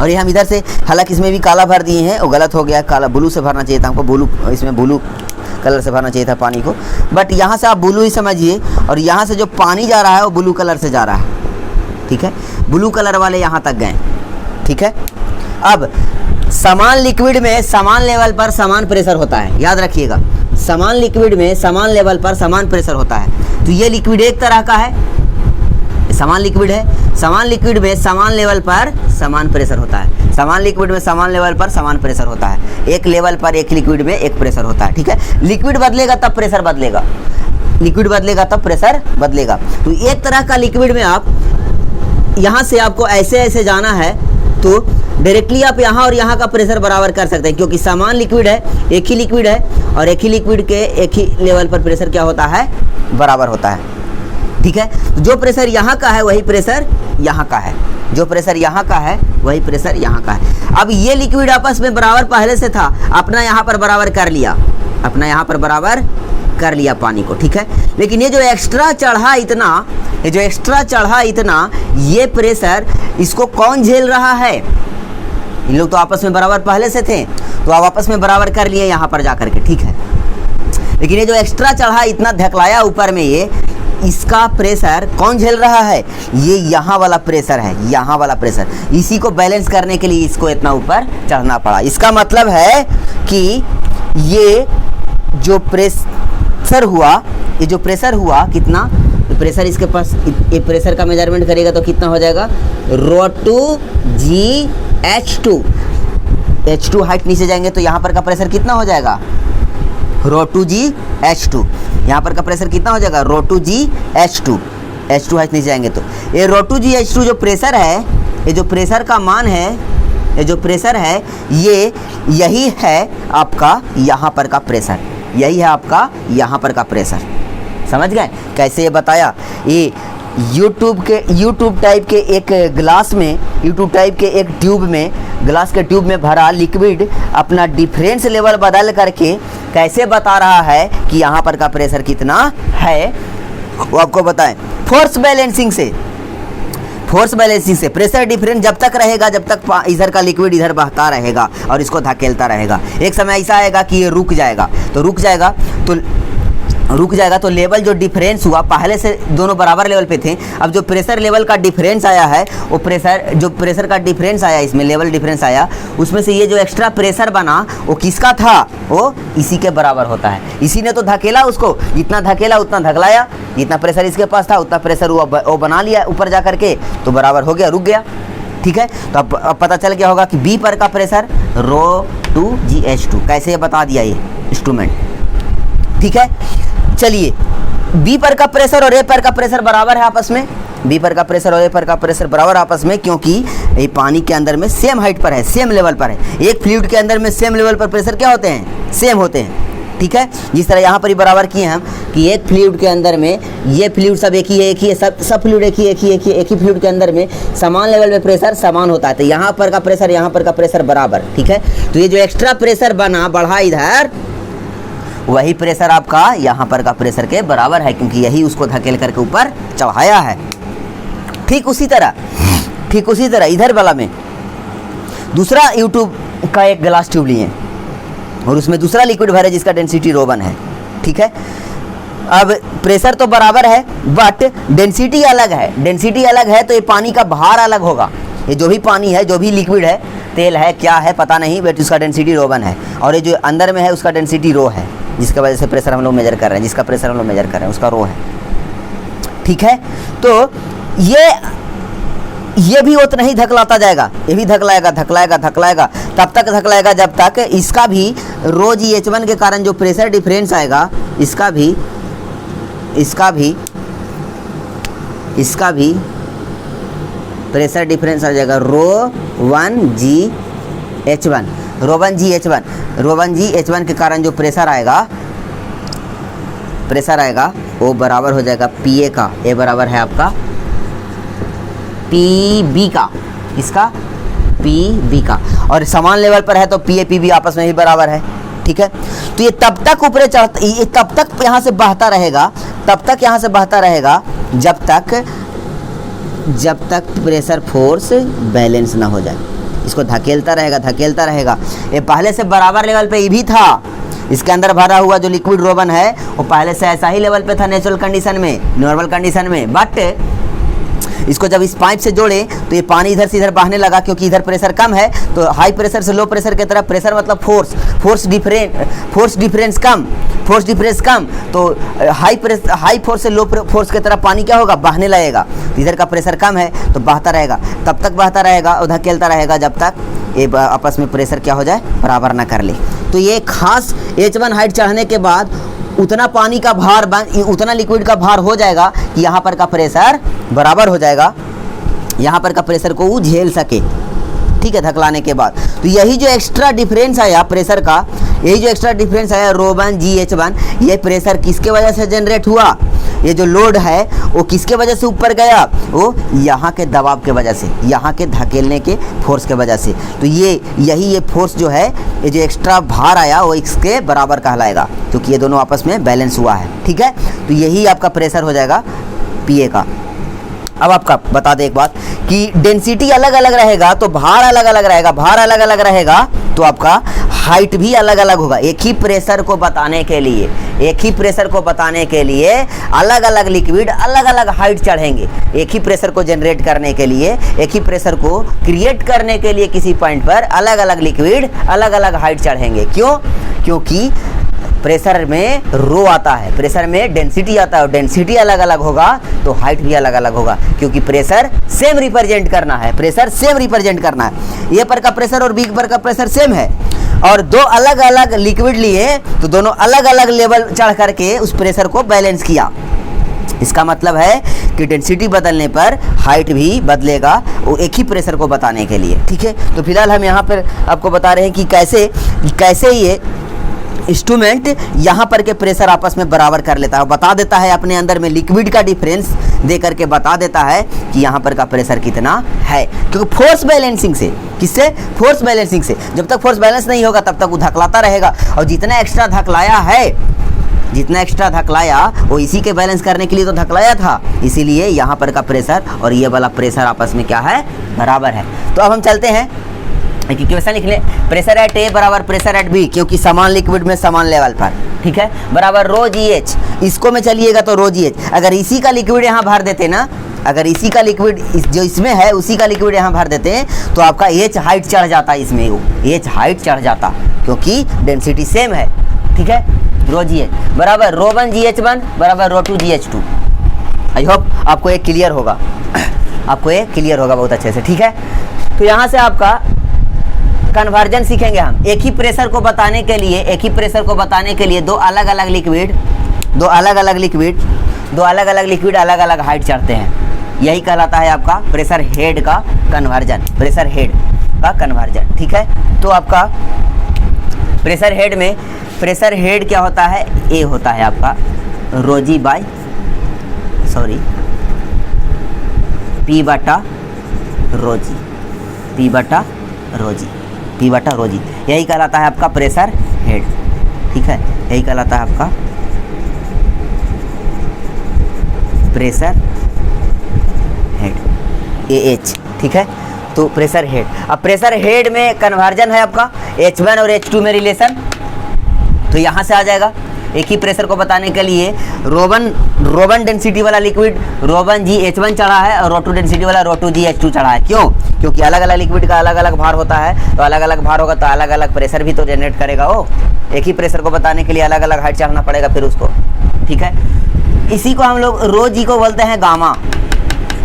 और ये हम इधर से, हालांकि इसमें भी काला भर दिए हैं, वो गलत हो गया, काला ब्लू से भरना चाहिए था हमको, ब्लू, इसमें ब्लू कलर से भरना चाहिए था पानी को, बट यहाँ से आप ब्लू ही समझिए। और यहाँ से जो पानी जा रहा है वो ब्लू कलर से जा रहा है। ठीक है, ब्लू कलर वाले यहाँ तक गए। ठीक है, अब समान लिक्विड में समान लेवल पर समान प्रेशर होता है, याद रखिएगा, समान लिक्विड में समान लेवल पर समान प्रेशर होता है। तो ये लिक्विड एक तरह का है, समान लिक्विड है, समान लिक्विड में समान लेवल पर समान प्रेशर होता है, समान लिक्विड में समान लेवल पर समान प्रेशर होता है। एक लेवल पर एक लिक्विड में एक प्रेशर होता है। ठीक है, लिक्विड बदलेगा तब प्रेशर बदलेगा, लिक्विड बदलेगा तब प्रेशर बदलेगा। तो एक तरह का लिक्विड में आप यहाँ से आपको ऐसे ऐसे जाना है तो डायरेक्टली आप यहाँ और यहाँ का प्रेशर बराबर कर सकते हैं, क्योंकि समान लिक्विड है, एक ही लिक्विड है, और एक ही लिक्विड के एक ही लेवल पर प्रेशर क्या होता है, बराबर होता है। ठीक है, तो जो प्रेशर यहाँ का है वही प्रेशर यहाँ का है, जो प्रेशर यहाँ का है वही प्रेशर यहाँ का है। अब ये लिक्विड आपस में बराबर पहले से था, अपना यहाँ पर बराबर कर लिया, अपना यहाँ पर बराबर कर लिया पानी को। ठीक है, लेकिन ये जो एक्स्ट्रा चढ़ा इतना, ये जो एक्स्ट्रा चढ़ा इतना, ये प्रेशर इसको कौन झेल रहा है, इन लोग तो आपस में बराबर पहले से थे, तो आप आपस में बराबर कर लिए यहाँ पर जा करके। ठीक है, लेकिन ये जो एक्स्ट्रा चढ़ा इतना धकलाया ऊपर में, ये इसका प्रेशर कौन झेल रहा है, ये यहाँ वाला प्रेशर है, यहाँ वाला प्रेशर। इसी को बैलेंस करने के लिए इसको इतना ऊपर चढ़ना पड़ा। इसका मतलब है कि ये जो प्रेशर हुआ, ये जो प्रेशर हुआ कितना, प्रेशर इसके पास, ये प्रेशर का मेजरमेंट करेगा तो कितना हो जाएगा, रो2 GH2, H2 हाइट नीचे जाएंगे तो यहाँ पर का प्रेशर कितना हो जाएगा, रो2 GH2, यहाँ पर का प्रेशर कितना हो जाएगा, रो2 GH2, H2 हाइट नीचे जाएंगे तो ये रो2 GH2 जो प्रेशर है, ये जो प्रेशर का मान है, ये जो प्रेशर है, ये यही है आपका यहाँ पर का प्रेशर, यही है आपका यहाँ पर का प्रेशर। समझ गए कैसे ये बताया। ये यूट्यूब टाइप के एक ग्लास में, यूट्यूब टाइप के एक ट्यूब में, ग्लास के ट्यूब में भरा लिक्विड अपना डिफरेंस लेवल बदल करके कैसे बता रहा है कि यहाँ पर का प्रेशर कितना है, वो आपको बताएं। फोर्स बैलेंसिंग से, फोर्स बैलेंसिंग से प्रेशर डिफरेंस जब तक रहेगा, जब तक इधर का लिक्विड इधर बहता रहेगा और इसको धकेलता रहेगा। एक समय ऐसा आएगा कि ये रुक जाएगा, तो रुक जाएगा तो लेवल जो डिफरेंस हुआ, पहले से दोनों बराबर लेवल पे थे, अब जो प्रेशर लेवल का डिफरेंस आया है, वो प्रेशर का डिफरेंस आया, इसमें लेवल डिफरेंस आया, उसमें से ये जो एक्स्ट्रा प्रेशर बना वो किसका था, वो इसी के बराबर होता है। इसी ने तो धकेला उसको, जितना धकेला उतना धकलाया, जितना प्रेशर इसके पास था उतना प्रेशर वो बना लिया ऊपर जा करके, तो बराबर हो गया, रुक गया। ठीक है, तो अब पता चल गया होगा कि बी पर का प्रेशर रो2 GH2, कैसे ये बता दिया ये इंस्ट्रूमेंट। ठीक है, चलिए, बी पर का प्रेशर और ए पर का प्रेशर बराबर है आपस में, बी पर का प्रेशर और ए पर का प्रेशर बराबर आपस में, क्योंकि ये पानी के अंदर में सेम हाइट पर है, सेम लेवल पर है। एक फ्लूइड के अंदर में सेम लेवल पर प्रेशर क्या होते हैं, सेम होते हैं। ठीक है, जिस तरह यहाँ पर ही बराबर किए हम कि एक फ्लूइड के अंदर में, ये फ्लूइड सब एक ही है, सब फ्लूइड एक ही फ्लूइड के अंदर में समान लेवल में प्रेशर समान होता है। तो यहाँ पर का प्रेशर, यहाँ पर का प्रेशर बराबर। ठीक है, तो ये जो एक्स्ट्रा प्रेशर बना, बढ़ा इधर, वही प्रेशर आपका यहाँ पर का प्रेशर के बराबर है, क्योंकि यही उसको धकेल करके ऊपर चढ़ाया है। ठीक उसी तरह ठीक उसी तरह इधर वाला में दूसरा यूट्यूब का एक ग्लास ट्यूब लिए और उसमें दूसरा लिक्विड भरे जिसका डेंसिटी ρ1 है, ठीक है। अब प्रेशर तो बराबर है बट डेंसिटी अलग है, डेंसिटी अलग है तो ये पानी का भार अलग होगा। ये जो भी पानी है, जो भी लिक्विड है, तेल है, क्या है पता नहीं, बट उसका डेंसिटी ρ1 है और ये जो अंदर में है उसका डेंसिटी ρ है, जिसकी वजह से प्रेशर हम लोग मेजर कर रहे हैं, जिसका प्रेशर हम लोग मेजर कर रहे हैं उसका ρ है, ठीक है। तो ये भी उतना ही धकलाता जाएगा, ये भी धकलाएगा धकलाएगा धकलाएगा, तब तक धकलाएगा जब तक इसका भी ρgh1 के कारण जो प्रेशर डिफरेंस आएगा इसका भी प्रेशर डिफरेंस आ जाएगा ρ1gh1 के कारण जो प्रेशर आएगा वो बराबर हो जाएगा PA का, ये बराबर है आपका PB का, इसका PB का, और समान लेवल पर है तो PA PB आपस में ही बराबर है, ठीक है। तो ये तब तक ऊपर चढ़ता, ये तब तक यहाँ से बहता रहेगा, जब तक प्रेशर फोर्स बैलेंस ना हो जाए। इसको धकेलता रहेगा। ये पहले से बराबर लेवल पे ये भी था, इसके अंदर भरा हुआ जो लिक्विड ρ1 है वो पहले से ऐसा ही लेवल पे था नेचुरल कंडीशन में, नॉर्मल कंडीशन में, बट इसको जब इस पाइप से जोड़े तो ये पानी इधर से इधर बहने लगा, क्योंकि इधर प्रेशर कम है तो हाई प्रेशर से लो प्रेशर की तरफ, प्रेशर मतलब फोर्स डिफरेंस कम, तो हाई फोर्स से लो फोर्स की तरफ पानी क्या होगा, बहने लगेगा। इधर का प्रेशर कम है तो बहता रहेगा, तब तक बहता रहेगा और धकेलता रहेगा जब तक ये आपस में प्रेशर क्या हो जाए, बराबर ना कर ले। तो ये खास H1 हाइट चढ़ने के बाद उतना पानी का भार, उतना लिक्विड का भार हो जाएगा कि यहाँ पर का प्रेशर बराबर हो जाएगा, यहाँ पर का प्रेशर को वो झेल सके, ठीक है, धकलाने के बाद। तो यही जो एक्स्ट्रा डिफरेंस आया प्रेशर का, ρ1gh1, ये प्रेशर किसके वजह से जनरेट हुआ, ये जो लोड है वो किसके वजह से ऊपर गया, वो यहाँ के दबाव के वजह से, यहाँ के धकेलने के फोर्स के वजह से। तो ये फोर्स जो है, ये जो एक्स्ट्रा भार आया वो इसके बराबर कहलाएगा, क्योंकि ये दोनों आपस में बैलेंस हुआ है, ठीक है। तो यही आपका प्रेशर हो जाएगा PA का। अब आपका बता दें एक बात कि डेंसिटी अलग अलग रहेगा तो भार अलग अलग रहेगा, तो आपका हाइट भी अलग अलग होगा। एक ही प्रेशर को बताने के लिए अलग अलग लिक्विड अलग अलग हाइट चढ़ेंगे। एक ही प्रेशर को जनरेट करने के लिए, एक ही प्रेशर को क्रिएट करने के लिए किसी पॉइंट पर अलग अलग लिक्विड अलग अलग हाइट चढ़ेंगे। क्यों? क्योंकि प्रेशर में रो आता है, प्रेशर में डेंसिटी आता है, और डेंसिटी अलग अलग होगा तो हाइट भी अलग अलग होगा, क्योंकि प्रेशर सेम रिप्रेजेंट करना है, ए पर का प्रेशर और बी पर का प्रेशर सेम है, और दो अलग अलग लिक्विड लिए तो दोनों अलग अलग लेवल चढ़ करके उस प्रेशर को बैलेंस किया। इसका मतलब है कि डेंसिटी बदलने पर हाइट भी बदलेगा, वो एक ही प्रेशर को बताने के लिए, ठीक है। तो फिलहाल हम यहाँ पर आपको बता रहे हैं कि कैसे ये इंस्ट्रूमेंट यहाँ पर के प्रेशर आपस में बराबर कर लेता है, बता देता है अपने अंदर में लिक्विड का डिफरेंस दे करके बता देता है कि यहाँ पर का प्रेशर कितना है, क्योंकि फोर्स बैलेंसिंग से, किससे, फोर्स बैलेंसिंग से। जब तक फोर्स बैलेंस नहीं होगा तब तक वो धकलाता रहेगा, और जितना एक्स्ट्रा धकलाया वो इसी के बैलेंस करने के लिए तो धकलाया था, इसीलिए यहाँ पर का प्रेशर और ये वाला प्रेशर आपस में क्या है, बराबर है। तो अब हम चलते हैं कि क्वेश्चन लिख लें, प्रेशर एट ए बराबर प्रेशर एट बी, क्योंकि समान लिक्विड में समान लेवल पर, ठीक है, बराबर ρgh, इसको में चलिएगा तो ρgh, अगर इसी का लिक्विड यहाँ भर देते ना, अगर इसी का लिक्विड जो इसमें है उसी का लिक्विड यहाँ भर देते हैं तो आपका H हाइट चढ़ जाता, इसमें वो H हाइट चढ़ जाता, क्योंकि डेंसिटी सेम है, ठीक है। ρgh बराबर ρ1gh1 बराबर ρ2gh2। आई होप आपको ये क्लियर होगा, बहुत अच्छे से, ठीक है। तो यहाँ से आपका कन्वर्जन सीखेंगे हम। एक ही प्रेशर को बताने के लिए दो अलग अलग लिक्विड अलग अलग हाइट चढ़ते हैं, यही कहलाता है आपका प्रेशर हेड का कन्वर्जन, ठीक है। तो आपका प्रेशर हेड क्या होता है, ए होता है आपका P बटा ρg, यही कहलाता है आपका प्रेशर हेड, ठीक है, यही कहलाता है आपका प्रेशर हेड। AH, ठीक है। तो प्रेशर हेड, अब प्रेशर हेड में कन्वर्जन है आपका H1 और H2 में रिलेशन, तो यहाँ से आ जाएगा। एक ही प्रेशर को बताने के लिए रोवन डेंसिटी वाला लिक्विड रोवन जी H1 चढ़ा है और रोटू डेंसिटी वाला रोटू जी H2 चढ़ा है। क्यों? क्योंकि अलग अलग लिक्विड का अलग अलग भार होता है, तो अलग अलग भार होगा तो अलग अलग प्रेशर भी तो जनरेट करेगा वो। एक ही प्रेशर को बताने के लिए अलग अलग हाइट चढ़ना पड़ेगा फिर उसको, ठीक है। इसी को हम लोग रो जी को बोलते हैं गामा,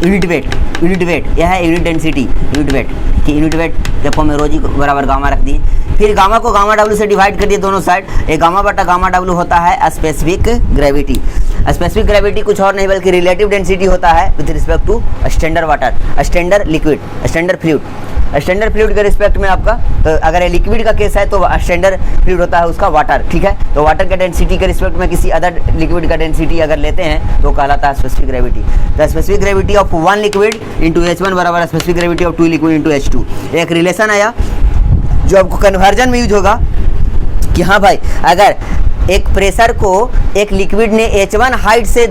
यूनिट वेट, यह है यूनिट डेंसिटी, यूनिट वेट कि यूनिट वेट के फॉर्म में रो जी बराबर गामा रख दिए। फिर गामा को गामा डब्ल्यू से डिवाइड कर दिए दोनों साइड। एक गामा बटा गामा डब्ल्यू होता है स्पेसिफिक ग्रेविटी। स्पेसिफिक ग्रेविटी कुछ और नहीं बल्कि रिलेटिव डेंसिटी होता है with respect to standard water, standard liquid, standard fluid. Standard fluid के रिस्पेक्ट में आपका, तो अगर ये लिक्विड का केस है तो स्टैंडर्ड फ्लूइड होता है उसका वाटर, ठीक है। तो वाटर के डेंसिटी के रिस्पेक्ट में किसी अदर लिक्विड का डेंसिटी अगर लेते हैं तो कहलाता है specific gravity. The specific gravity of one liquid into H1 बराबर specific gravity of two liquid into H2। एक रिलेशन आया जो आपको कन्वर्जन में यूज होगा कि हाँ भाई, अगर एक प्रेशर को एक लिक्विड ने H1 हाइट से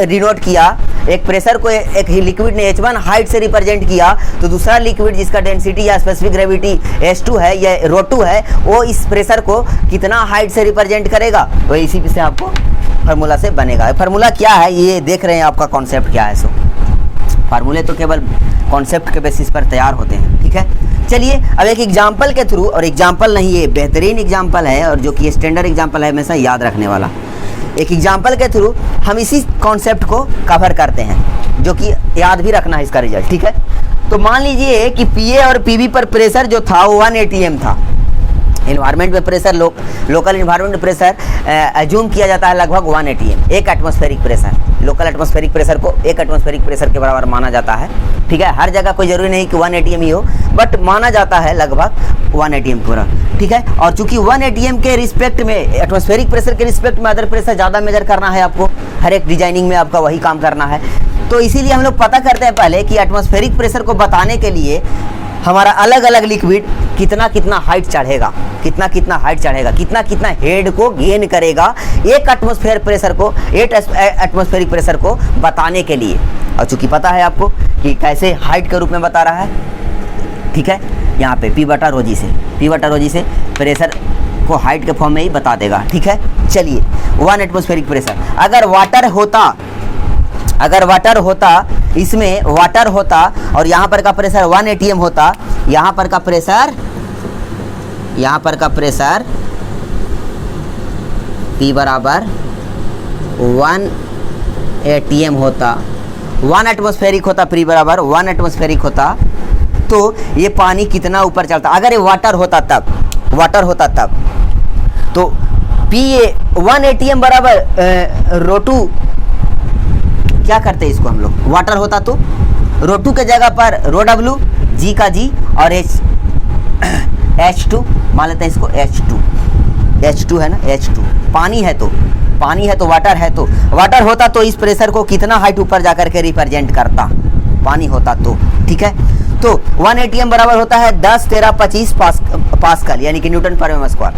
डिनोट किया, एक प्रेशर को एक लिक्विड ने H1 हाइट से रिप्रेजेंट किया, तो दूसरा लिक्विड जिसका डेंसिटी या स्पेसिफिक ग्रेविटी H2 है या ρ2 है, वो इस प्रेशर को कितना हाइट से रिप्रेजेंट करेगा, वो इसी से आपको फार्मूला से बनेगा। फार्मूला क्या है ये देख रहे हैं, आपका कॉन्सेप्ट क्या है। सो फार्मूले तो केवल कॉन्सेप्ट के बेसिस पर तैयार होते हैं, ठीक है। चलिए अब एक एग्जाम्पल के थ्रू, और एग्जाम्पल नहीं ये बेहतरीन एग्जाम्पल है और जो कि स्टैंडर्ड एग्जाम्पल है हमेशा याद रखने वाला, एक एग्जाम्पल के थ्रू हम इसी कॉन्सेप्ट को कवर करते हैं जो कि याद भी रखना है इसका रिजल्ट, ठीक है। तो मान लीजिए कि PA और PB पर प्रेशर जो था वो 1 atm था। इन्वायरमेंट में प्रेशर लोकल इन्वायरमेंट में प्रेशर एज्यूम किया जाता है लगभग 1 atm, एक atmospheric pressure. Local atmospheric pressure को एक एटमॉस्फेरिक प्रेशर के बराबर माना जाता है, ठीक है। हर जगह कोई जरूरी नहीं कि 1 atm ही हो, बट माना जाता है लगभग 1 atm पूरा, ठीक है। और चूंकि 1 atm के रिस्पेक्ट में, एटमॉस्फेरिक प्रेशर के रिस्पेक्ट में अदर प्रेशर ज़्यादा मेजर करना है आपको, हर एक डिजाइनिंग में आपका वही काम करना है। तो इसीलिए हम लोग पता करते हैं पहले कि एटमॉस्फेरिक प्रेशर को बताने के लिए हमारा अलग अलग लिक्विड कितना कितना हाइट चढ़ेगा, कितना कितना हाइट चढ़ेगा, कितना कितना हेड को गेन करेगा एक एटमॉस्फेयर प्रेशर को, एक एटमॉस्फेरिक प्रेशर को बताने के लिए। और चूंकि पता है आपको कि कैसे हाइट के रूप में बता रहा है, ठीक है। यहाँ पे P बटा रो जी से प्रेशर को हाइट के फॉर्म में ही बता देगा, ठीक है। चलिए 1 एटमॉस्फेरिक प्रेशर, अगर वाटर होता इसमें वाटर होता और यहाँ पर का प्रेशर 1 atm होता, यहाँ पर का प्रेशर P बराबर 1 atm होता, 1 एटमॉस्फेरिक होता, P बराबर 1 एटमॉस्फेरिक होता, तो ये पानी कितना ऊपर चलता। अगर ये वाटर होता तब तो PA 1 atm बराबर ρ2, क्या करते हैं इसको हम लोग, वाटर होता तो ρ2 के जगह पर ρW, G का G और H2 मान लेते हैं इसको, H2 है ना, H2 पानी है तो वाटर है, तो वाटर होता तो इस प्रेशर को कितना हाइट ऊपर जाकर के रिप्रेजेंट करता, पानी होता तो, ठीक है। तो 1 atm बराबर होता है 10 13 25 पास्कल, यानी कि न्यूटन पर m²।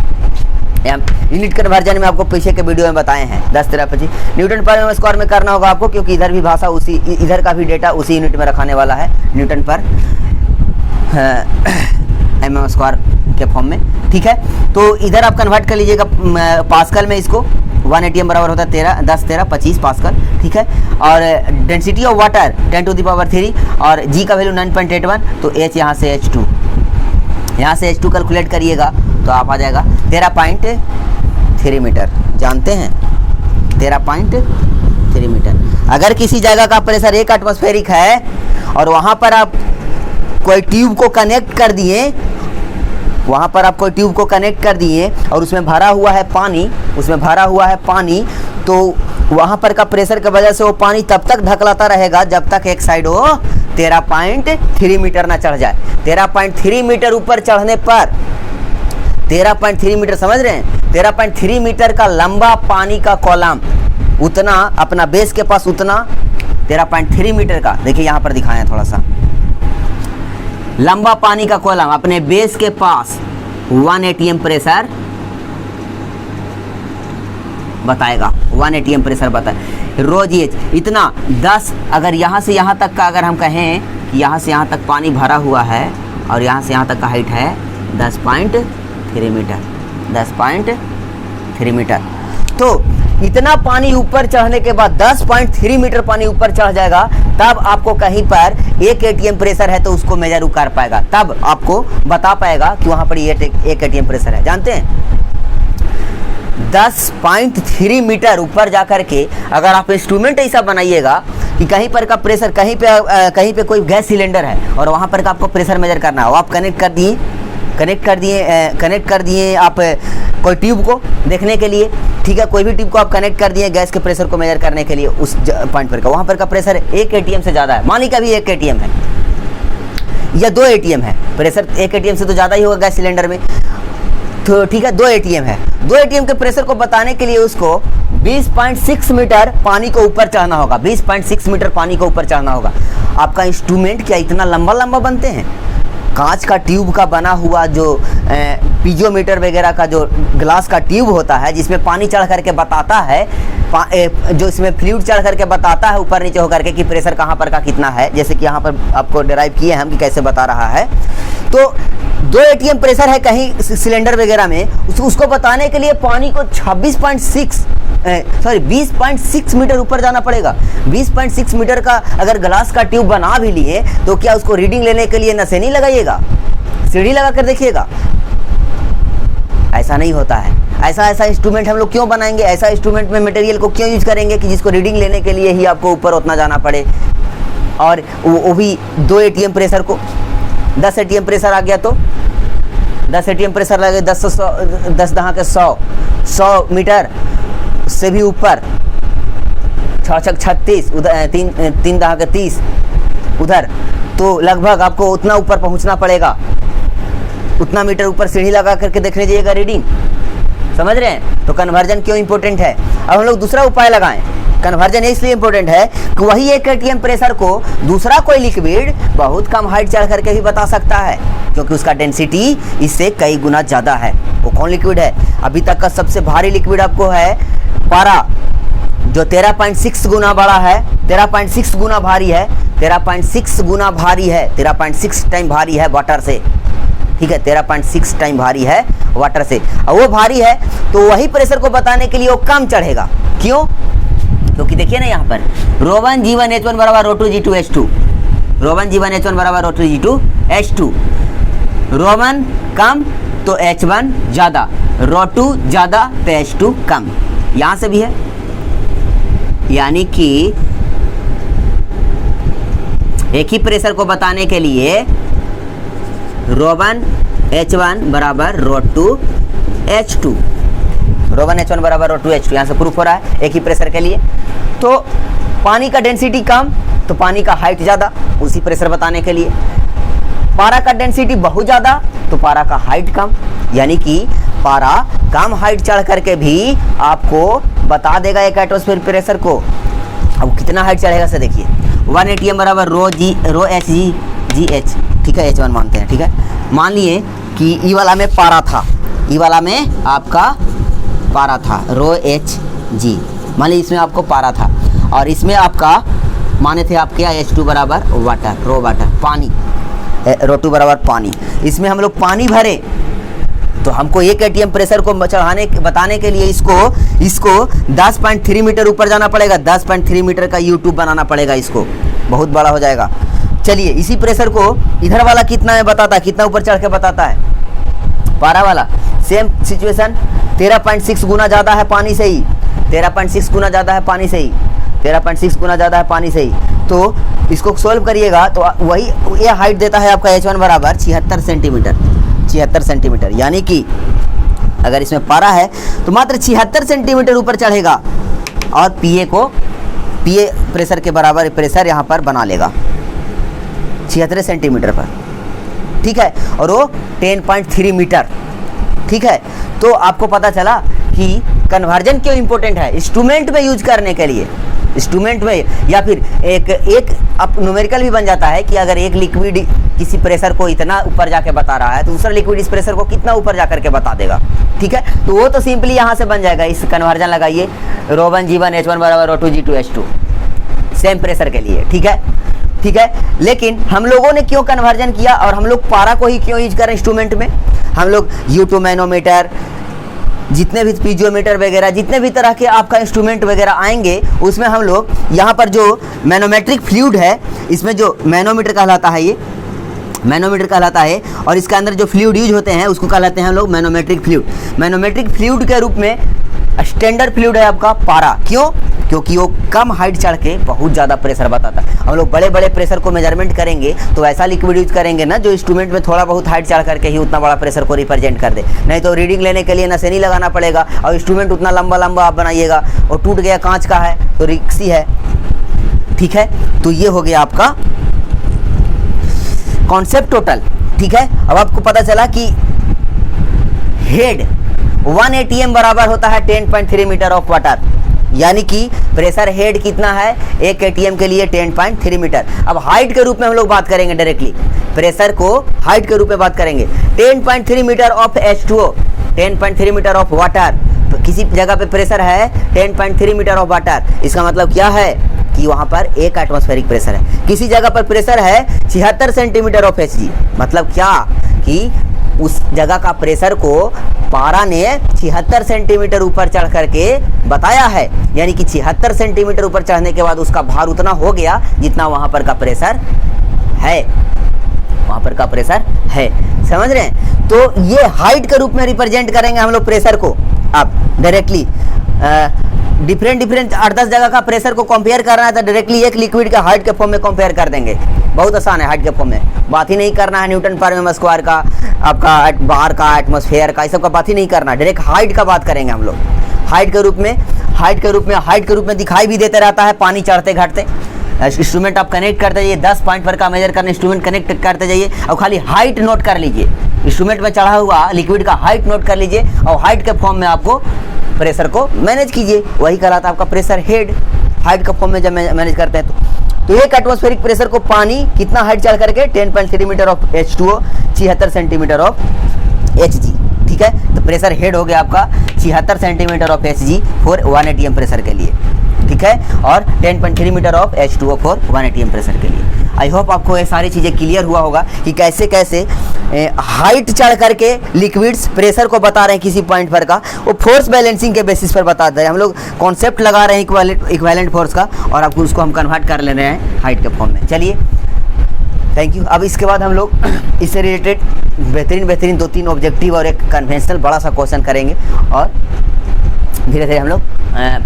यूनिट कन्वर्जन में आपको पीछे के वीडियो में बताए हैं 10 13 25 न्यूटन पर m² में करना होगा आपको, क्योंकि इधर भी भाषा उसी, इधर का भी डेटा उसी यूनिट में रखाने वाला है, न्यूटन पर m² के फॉर्म में, ठीक है। तो इधर आप कन्वर्ट कर लीजिएगा पास्कल में इसको। 1 atm बराबर होता है 10 13 25 पास्कल, ठीक है। और डेंसिटी ऑफ वाटर 10⁻³ और G का वैल्यू 9.81, तो H यहाँ से H2 कैलकुलेट करिएगा तो आप आ जाएगा 13.3 मीटर। जानते हैं 13.3 मीटर। अगर किसी जगह का प्रेशर 1 एटमॉस्फेरिक है और वहाँ पर आप कोई ट्यूब को कनेक्ट कर दिए, और उसमें भरा हुआ है पानी, तो वहाँ पर का प्रेशर की वजह से वो पानी तब तक ढकलाता रहेगा जब तक एक साइड वो 13.3 मीटर ना चढ़ जाए। 13.3 मीटर ऊपर चढ़ने पर 13.3 मीटर, समझ रहे हैं, 13.3 मीटर का लंबा पानी का कॉलम, उतना अपना बेस के पास, उतना 13.3 मीटर का, देखिए यहाँ पर दिखाएं थोड़ा सा, लंबा पानी का कॉलम अपने बेस के पास 1 atm प्रेशर बताएगा, 1 atm प्रेशर बताए। रो जी एच इतना 10, अगर यहाँ से यहाँ तक का अगर हम कहें कि यहाँ से यहाँ तक पानी भरा हुआ है और यहाँ से यहाँ तक का हाइट है 10.3 मीटर, 10.3 मीटर, तो इतना पानी ऊपर चढ़ने के बाद 10.3 मीटर पानी ऊपर चढ़ जाएगा, तब आपको कहीं पर 1 atm प्रेशर है तो उसको मेजर कर पाएगा, तब आपको बता पाएगा कि वहाँ पर 1 atm प्रेशर है। जानते हैं 10.3 मीटर ऊपर जाकर के अगर आप इंस्ट्रूमेंट ऐसा बनाइएगा कि कहीं पर का प्रेशर, कहीं पे कोई गैस सिलेंडर है और वहाँ पर का आपको प्रेशर मेजर करना हो, आप कनेक्ट कर दिए आप कोई ट्यूब को देखने के लिए, ठीक है, कोई भी ट्यूब को आप कनेक्ट कर दिए गैस के प्रेशर को मेजर करने के लिए, उस पॉइंट पर का वहाँ पर का प्रेशर 1 atm से ज़्यादा है, मान लीजिए अभी 1 atm है या 2 atm है, प्रेशर 1 atm से तो ज़्यादा ही होगा गैस सिलेंडर में, तो ठीक है 2 atm है, 2 atm के प्रेशर को बताने के लिए उसको 20.6 मीटर पानी को ऊपर चढ़ना होगा, 20.6 मीटर पानी को ऊपर चढ़ना होगा। आपका इंस्ट्रूमेंट क्या इतना लंबा लंबा बनते हैं? कांच का ट्यूब का बना हुआ जो पीजोमीटर वगैरह का जो ग्लास का ट्यूब होता है जिसमें पानी चढ़ करके बताता है, जो इसमें फ्लूइड चढ़ करके बताता है ऊपर नीचे होकर के कि प्रेशर कहाँ पर का कितना है, जैसे कि यहाँ पर आपको डिराइव किए हैं हम कि कैसे बता रहा है। तो 2 atm प्रेशर है कहीं सिलेंडर वगैरह में, उसको बताने के लिए पानी को 20.6 मीटर ऊपर जाना पड़ेगा। 20.6 मीटर का अगर ग्लास का ट्यूब बना भी लिए तो क्या उसको रीडिंग लेने के लिए नसेनी लगाइएगा, सीढ़ी लगा कर देखिएगा? ऐसा नहीं होता है। ऐसा इंस्ट्रूमेंट हम लोग क्यों बनाएंगे? ऐसा इंस्ट्रूमेंट में मटेरियल को क्यों यूज करेंगे कि जिसको रीडिंग लेने के लिए ही आपको ऊपर उतना जाना पड़े, और वो भी 2 atm प्रेशर को। 10 atm प्रेशर आ गया तो 10 atm प्रेशर लगे 10 दहा के 100 मीटर से भी ऊपर, 6 36 उधर 3 दहा के 30 उधर, तो लगभग आपको उतना ऊपर पहुंचना पड़ेगा, उतना मीटर ऊपर सीढ़ी लगा करके देखने जाइएगा रीडिंग। समझ रहे हैं? तो कन्वर्जन क्यों इंपॉर्टेंट है। अब हम लोग दूसरा उपाय लगाएं। कन्वर्जन इसलिए इंपॉर्टेंट है कि वही 1 atm प्रेशर को दूसरा कोई लिक्विड बहुत कम हाइट चढ़ करके भी बता सकता है, क्योंकि उसका डेंसिटी इससे कई गुना ज़्यादा है। वो कौन लिक्विड है? अभी तक का सबसे भारी लिक्विड आपको है पारा, जो 13.6 गुना बड़ा है, 13.6 गुना भारी है, 13.6 गुना भारी है, 13.6 टाइम भारी है वाटर से, ठीक है, 13.6 टाइम भारी है वाटर से। और वो भारी है तो वही प्रेशर को बताने के लिए वो कम चढ़ेगा। क्यों? क्योंकि देखिए ना यहाँ पर ρ1 G1 H1 बराबर ρ2 G2 H2, ρ1 G1 H1 बराबर ρ2 G2 H2, ρ1 कम तो H1 ज़्यादा, ρ2 ज़्यादा तो H2 कम। यहाँ से भी है, यानी कि एक ही प्रेशर को बताने के लिए ρ1 H1 बराबर ρ2 H2, ρ1 H1 बराबर ρ2 H2, यहाँ से प्रूफ हो रहा है एक ही प्रेशर के लिए। तो पानी का डेंसिटी कम तो पानी का हाइट ज़्यादा, उसी प्रेशर बताने के लिए। पारा का डेंसिटी बहुत ज़्यादा तो पारा का हाइट कम, यानी कि पारा कम हाइट चढ़ करके भी आपको बता देगा एक एटमॉस्फेयर प्रेशर को। अब कितना हाइट चढ़ेगा से देखिए, 1 atm बराबर ρ H G H, ठीक है, H1 मानते हैं, ठीक है। मान लिए कि ई वाला में पारा था, ई वाला में आपका पारा था ρ H G, मान लीजिए इसमें आपको पारा था और इसमें आपका माने थे आप क्या, H2 बराबर वाटर, रो वाटर पानी, ρ2 बराबर पानी। इसमें हम लोग पानी भरे तो हमको 1 atm प्रेशर को बताने के लिए इसको 10.3 मीटर ऊपर जाना पड़ेगा, 10.3 मीटर का U2 बनाना पड़ेगा, इसको बहुत बड़ा हो जाएगा। चलिए इसी प्रेशर को इधर वाला कितना है बताता है, कितना ऊपर चढ़ के बताता है पारा वाला। सेम सिचुएशन, 13.6 गुना ज़्यादा है पानी से ही, 13.6 गुना ज़्यादा है पानी से ही, 13.6 गुना ज़्यादा है पानी से ही। तो इसको सोल्व करिएगा तो वही ये हाइट देता है आपका H1 बराबर 76 सेंटीमीटर, 76 सेंटीमीटर, यानी कि अगर इसमें पारा है तो मात्र 76 सेंटीमीटर ऊपर चढ़ेगा और पीए प्रेशर के बराबर प्रेशर यहाँ पर बना लेगा 76 सेंटीमीटर पर, ठीक है, और वो 10.3 मीटर, ठीक है। तो आपको पता चला कि कन्वर्जन क्यों इंपॉर्टेंट है इंस्ट्रूमेंट में यूज करने के लिए। इंस्ट्रूमेंट में या फिर एक अब न्यूमेरिकल भी बन जाता है कि अगर एक लिक्विड किसी प्रेशर को इतना ऊपर जाके बता रहा है तो दूसरा लिक्विड इस प्रेशर को कितना ऊपर जा करके बता देगा। ठीक है, तो वो तो सिंपली यहाँ से बन जाएगा। इस कन्वर्जन लगाइए, ρ1G1H1 बराबर ρ2G2H2 सेम प्रेशर के लिए। ठीक है, ठीक है। लेकिन हम लोगों ने क्यों कन्वर्जन किया और हम लोग पारा को ही क्यों यूज करें इंस्ट्रूमेंट में? हम लोग U2 मैनोमीटर, जितने भी पीजियोमीटर वगैरह, जितने भी तरह के आपका इंस्ट्रूमेंट वगैरह आएंगे उसमें हम लोग यहाँ पर जो मैनोमेट्रिक फ्लूइड है, इसमें जो मैनोमीटर कहलाता है, ये मैनोमीटर कहलाता है, और इसके अंदर जो फ्लूइड यूज होते हैं उसको कहलाते हैं हम लोग मैनोमेट्रिक फ्लूइड। मैनोमेट्रिक फ्लूइड के रूप में स्टैंडर्ड फ्लूइड है आपका पारा। क्यों? क्योंकि वो कम हाइट चढ़ के बहुत ज़्यादा प्रेशर बताता है। हम लोग बड़े बड़े प्रेशर को मेजरमेंट करेंगे तो ऐसा लिक्विड यूज करेंगे ना जो इंस्ट्रूमेंट में थोड़ा बहुत हाइट चढ़ करके ही उतना बड़ा प्रेशर को रिप्रेजेंट कर दे। नहीं तो रीडिंग लेने के लिए नसेनी लगाना पड़ेगा और इंस्ट्रूमेंट उतना लंबा लंबा आप बनाइएगा और टूट गया, कांच का है तो रिक्सी है। ठीक है, तो ये हो गया आपका कॉन्सेप्ट टोटल। ठीक है, अब आपको पता चला कि हेड 1 ATM बराबर होता है 10.3 मीटर ऑफ वाटर, यानी कि प्रेशर हेड कितना है 1 ATM के लिए 10.3 मीटर। अब हाइट के रूप में हम लोग बात करेंगे, डायरेक्टली प्रेशर को हाइट के रूप में बात करेंगे। 10.3 metre of H2O, 10.3 metre of water. तो किसी जगह पे प्रेशर है 10.3 मीटर ऑफ वाटर, इसका मतलब क्या है कि वहाँ पर 1 एटमॉस्फेरिक प्रेशर है। किसी जगह पर प्रेशर है 76 सेंटीमीटर ऑफ Hg, मतलब क्या कि उस जगह का प्रेशर को पारा ने 76 सेंटीमीटर ऊपर चढ़ करके बताया है, यानी कि 76 सेंटीमीटर ऊपर चढ़ने के बाद उसका भार उतना हो गया जितना वहाँ पर का प्रेशर है, वहाँ पर का प्रेशर है। समझ रहे हैं? तो ये हाइट के रूप में रिप्रेजेंट करेंगे हम लोग प्रेशर को। अब डायरेक्टली डिफरेंट 8-10 जगह का प्रेशर को कंपेयर करना है तो डायरेक्टली एक लिक्विड के हाइट के फॉर्म में कंपेयर कर देंगे। बहुत आसान है, हाइट के फॉर्म में बात ही नहीं करना है न्यूटन पर मीटर स्क्वायर का, आपका बाहर का एटमॉस्फेयर का, इस सब का बात ही नहीं करना, डायरेक्ट हाइट का बात करेंगे हम लोग। हाइट के रूप में दिखाई भी देते रहता है पानी चढ़ते घटते। इंस्ट्रूमेंट आप कनेक्ट करते जाइए, 10 पॉइंट पर का मेजर करना, इंस्ट्रूमेंट कनेक्ट करते जाइए और खाली हाइट नोट कर लीजिए। इंस्ट्रूमेंट में चढ़ा हुआ लिक्विड का हाइट नोट कर लीजिए और हाइट के फॉर्म में आपको प्रेशर को मैनेज कीजिए, वही कहलाता है आपका प्रेशर हेड। हाइट के फॉर्म में जब मैनेज करते हैं तो एक एटमॉस्फेरिक प्रेशर को पानी कितना हाइट चढ़ करके 10.3 metre of H2O, 76 centimetre of Hg। ठीक है, तो प्रेशर हेड हो गया आपका 76 centimetre of Hg for 1 ATM pressure के लिए। ठीक है, और 10.3 metre of H2O for 1 ATM pressure के लिए। आई होप आपको ये सारी चीज़ें क्लियर हुआ होगा कि कैसे कैसे हाइट चढ़ करके लिक्विड्स प्रेशर को बता रहे हैं किसी पॉइंट पर का, वो फोर्स बैलेंसिंग के बेसिस पर बता रहे हैं। हम लोग कॉन्सेप्ट लगा रहे हैं इक्विवेलेंट फोर्स का और आपको उसको हम कन्वर्ट कर ले रहे हैं हाइट के फॉर्म में। चलिए, थैंक यू। अब इसके बाद हम लोग इससे रिलेटेड बेहतरीन 2-3 ऑब्जेक्टिव और एक कन्वेंशनल बड़ा सा क्वेश्चन करेंगे और धीरे धीरे हम लोग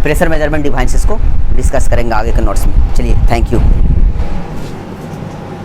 प्रेशर मेजरमेंट डिवाइसेस को डिस्कस करेंगे आगे के नोट्स में। चलिए, थैंक यू।